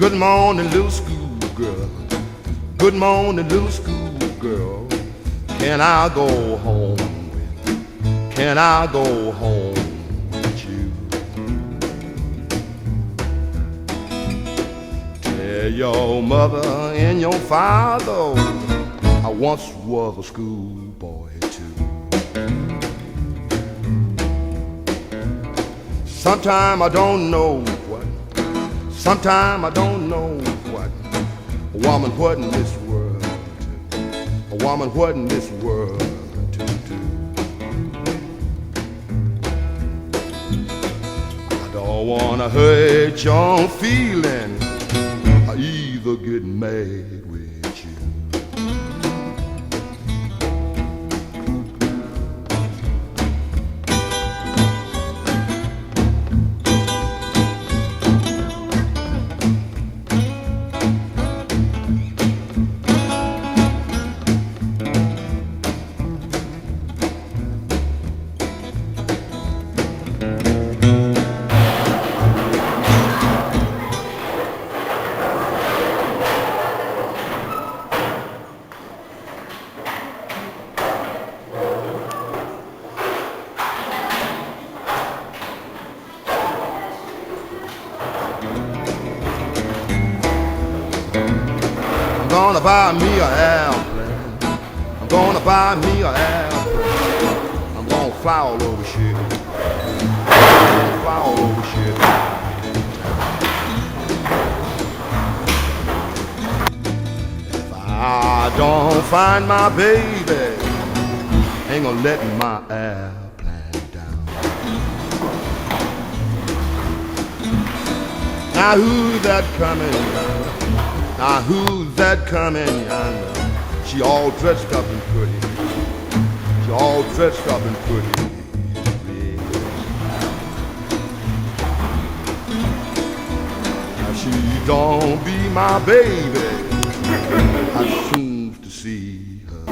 Good morning, little schoolgirl. Good morning, little schoolgirl. Can I go home with? Can I go home with you? Tell your mother and your father I once was a schoolboy too. Sometime I don't know what, sometime I don't know what a woman what in this world to, a woman what in this world to do. I don't wanna hurt your feeling, I either get mad with you. I'm gonna buy me an airplane. I'm gonna buy me an airplane. I'm gonna fly all over shit. I'm gonna fly all over shit. If I don't find my baby, ain't gonna let my airplane down. Now who's that coming yonder? Now who's that coming yonder? She all dressed up and pretty. She all dressed up and pretty. Now she don't be my baby. I soon to see her.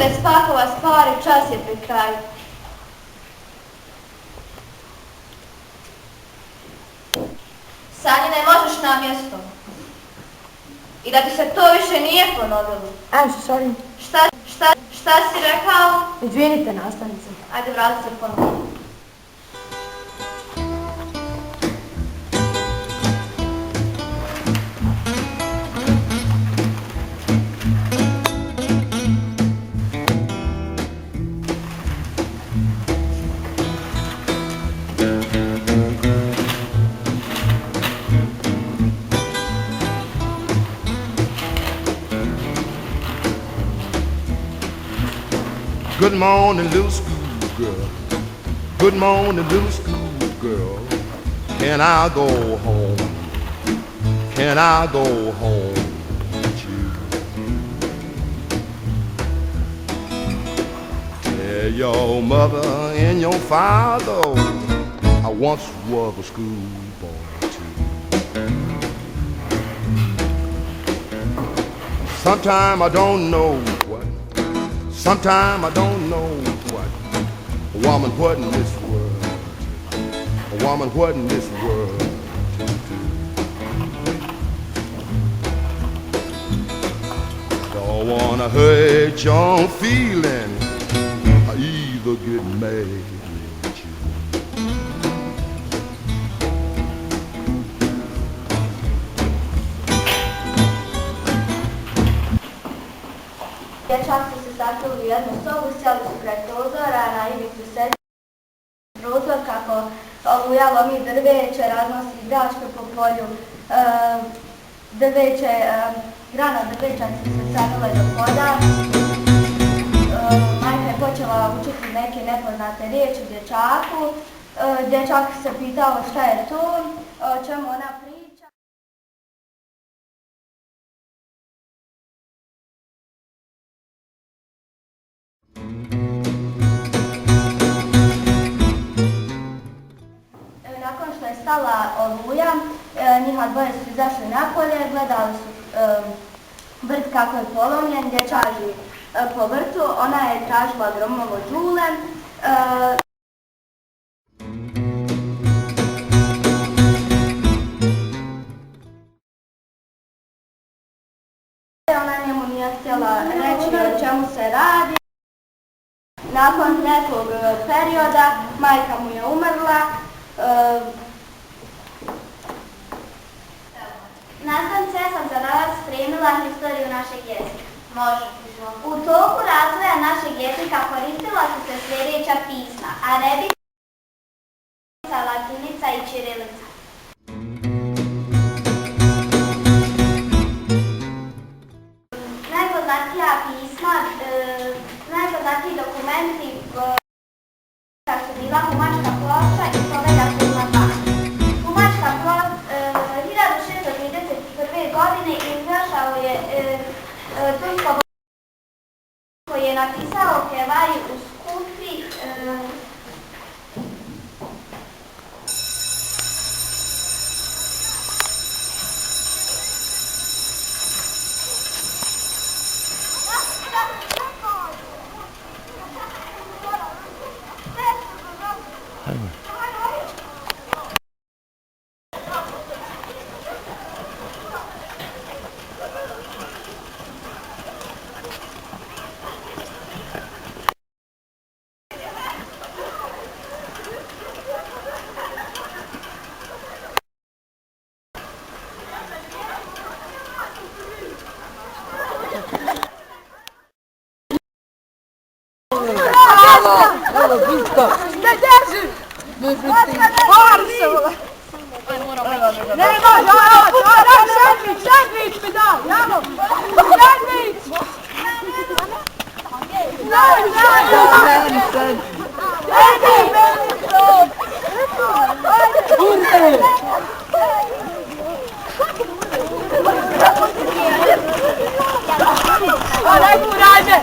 da spakova stvari, čas je pri kraju. Sanji, ne možeš na mjesto. I da ti se to više nije ponovilo. I'm so sorry. Šta si rekao? Izvinite, nastavnice. Ajde, vrati se ponovno. Good morning, little schoolgirl. Good morning, little schoolgirl. Can I go home? Can I go home with you? Tell your mother and your father I once was a schoolboy too. Sometime I don't know what. Sometime I don't know what a woman, what in this world, a woman, what in this world to do. Don't wanna hurt your feeling, or either get mad with you. Dječaci se sakrili u jednu sobu, sjeli su pred prozora, na ivicu sedi prozor kako Oluja lomi drveće, raznosi igračke po polju. Grana drveća su se sanule do poda. Majka je počela učiti neke nepoznate riječi dječaku. Dječak se pitao šta je to, o čemu ona priča. Nakon što je stala Oluja, njima dvoje su izašli napolje, gledali su vrt kako je polomljen, dječaži po vrtu, ona je tražila gromovo đule. Ona njemu nije htjela reći o čemu se radi. Nakon nekog perioda majka mu je umrla. Nastavnice, ja sam za vas spremila historiju našeg jezika. Može. U toku razvoja našeg jezika koristila su se sljedeća pisma: arabica, latinica i ćirilica. Najpoznatija pisma, najpoznatiji dokumenti su bila Humačka ploča i Povelja Kulna II. Humačka ploča 1631. godine izašao je tursko koji je napisao Kevari u Skufi. Sandvič mi daj, jamo! Sandvič! Daj mu rađe!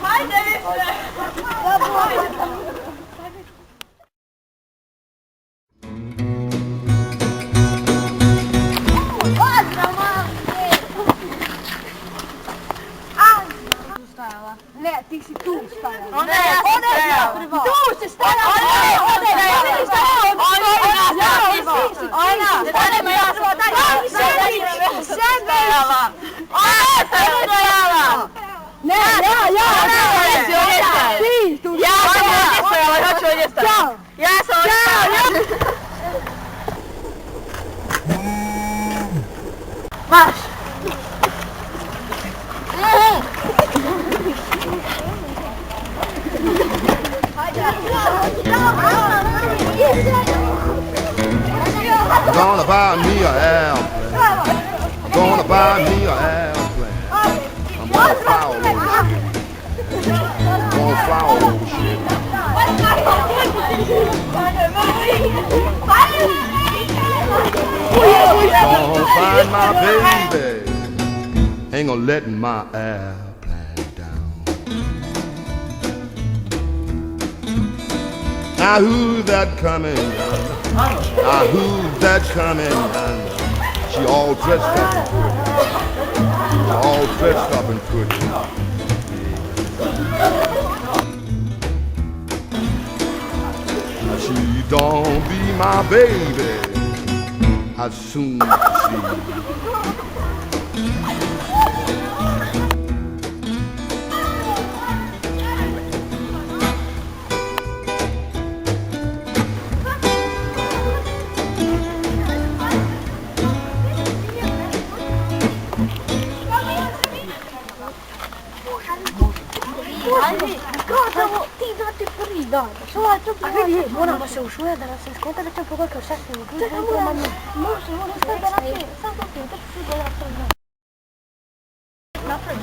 Hajde više! Pozdrav! Ona je prva. Tu se stane. Ona stane me ja prva. Sebe. Ona je prva. Ne, ja. Ti, tu. Ja sam ovdje stojala, hoću ovdje stojala. Ja sam ovdje stojala. Marš. I'm gonna buy me an airplane. I'm gonna buy me an airplane. I'm gonna fly all over. I'm gonna fly all over shit. I'm gonna find my baby. Ain't gonna let my airplane down. Now who's that coming yonder? Now who's that coming yonder? She all dressed up and pretty. All dressed up and pretty. She don't be my baby as soon as she A vidi, moramo se ušuje da nas se skonta da će pogledati kao šestinu. Može da napravim, sam to ti, da ću da napravim.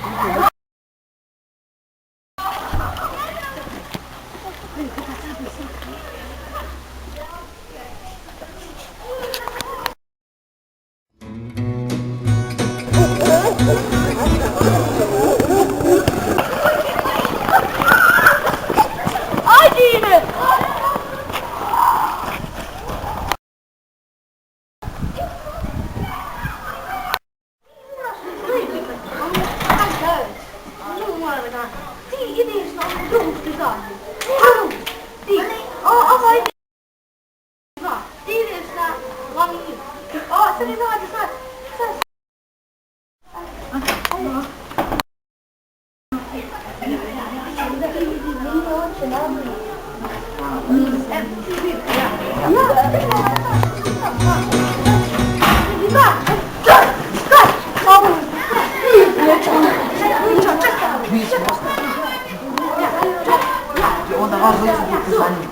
Onda vas dvojica budete za njim.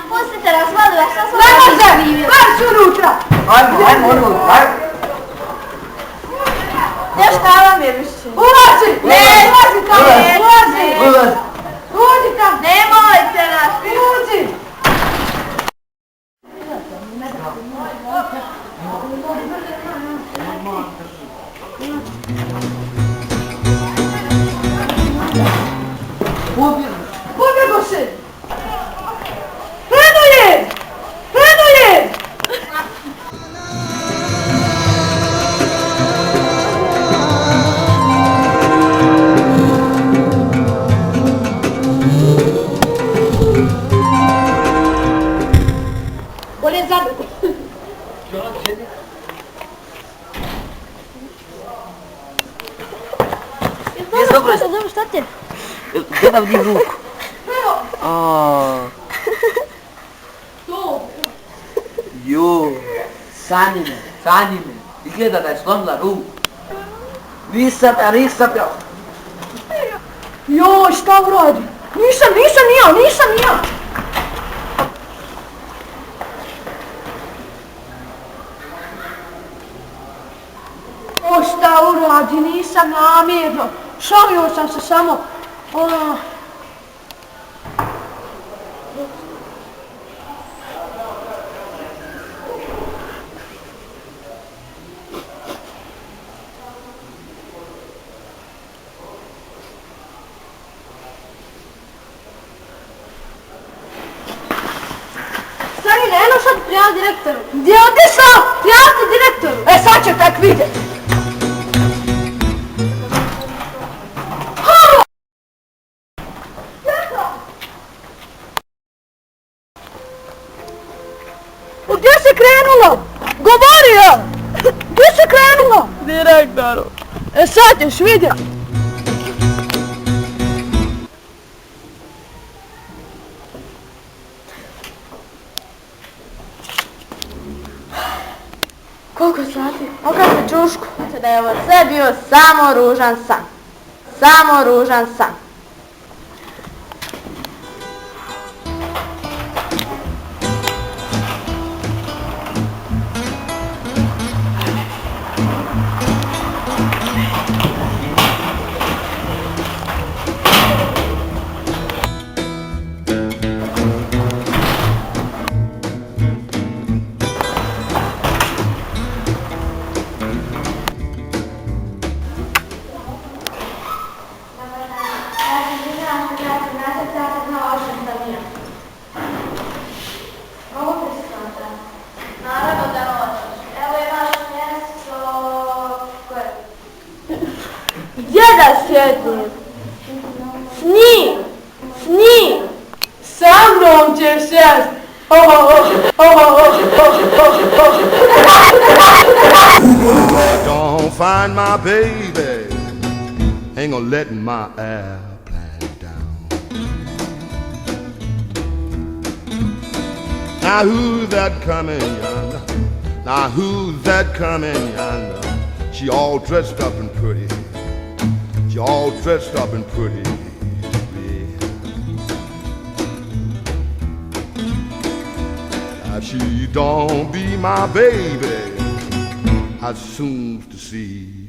Pustite nas, molim vas, što smo Ne može! Marš unutra! Ajmo, ajmo. Šta vam je više? Ulazi! Ulazi tamo! Ulazi! Uđi tamo! Nemojte nas! Uđi! Pobjego se! Predujed! Predujed! Bolje zadugo. Dobro, šta ti je? Gdje vidim ruku? Jo, sani me. Izgleda da je slomila ruku. Nisam ja. Joj, šta uradi? Nisam ja. O, šta uradi, nisam namjerno. Šalio sam se samo. direktoru. Gdje je otišao? Prijavite direktoru. E sad će tak vidjeti. Gdje si krenulo? Govori jel? Gdje si krenulo? Direktoru. E sad ćeš vidjeti. Koliko sati? Okaži čušku. Da je ovo sve bio samo ružan san. Samo ružan san. Gdje da sjedim? S njim! S njim! Sa mnom ćeš sjest! Don't find my baby, ain't gonna let my airplane down. Now who's that coming yonder? Now who's that coming yonder? She all dressed up and pretty. She all dressed up and pretty. If she don't be my baby, I soon to see